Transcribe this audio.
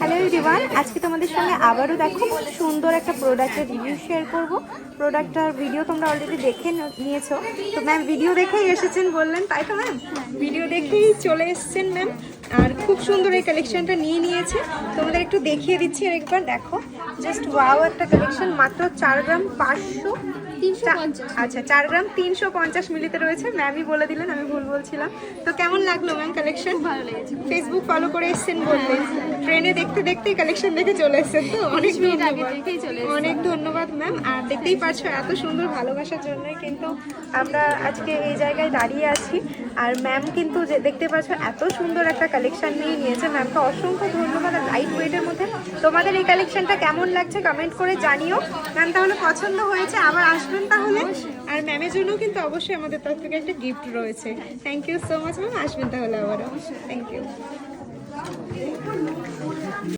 Hello everyone, আজকে তোমাদের সঙ্গে আবারও দেখো সুন্দর একটা প্রোডাক্টের রিভিউ শেয়ার করব। প্রোডাক্টটার ভিডিও তোমরা অলরেডি দেখে নিয়েছো। তো ম্যাম ভিডিও দেখেই এসেছেন বললেন, তাই তো ম্যাম? ভিডিও দেখেই চলে এসেছেন ম্যাম, আর খুব সুন্দর এই কালেকশনটা নিয়ে নিয়েছে। তোমাদের একটু দেখিয়ে দিচ্ছি একবার, দেখো জাস্ট ওয়াও একটা কালেকশন। মাত্র 4 গ্রাম 500, আচ্ছা 4 গ্রাম 350 মিলিতে রয়েছে। ম্যামই বলে দিলেন, আমি ভুল বলছিলাম। তো কেমন লাগলো ম্যাম কালেকশন? ভালো লেগেছে। ফেসবুক ফলো করে এসেছেন বললেন, ট্রেনে দেখতে দেখতেই কালেকশন দেখে চলে এসেছেন। তো অনেক অনেক ধন্যবাদ ম্যাম। আর দেখতেই পাচ্ছ এত সুন্দর ভালোবাসার জন্যই কিন্তু আমরা আজকে এই জায়গায় দাঁড়িয়ে আছি। আর ম্যাম কিন্তু যে দেখতে পাচ্ছ এত সুন্দর একটা কালেকশন নিয়ে নিয়েছে। ম্যামকে অসংখ্য ধন্যবাদ। আর লাইট ওয়েটের মধ্যে তোমাদের এই কালেকশনটা কেমন লাগছে কমেন্ট করে জানিও। ম্যাম তাহলে পছন্দ হয়েছে, আবার আসবেন তাহলে। আর ম্যামের জন্য কিন্তু অবশ্যই আমাদের তরফ থেকে একটা গিফট রয়েছে। Thank you so much ma'am, আসবেন তাহলে আবারও। Thank you.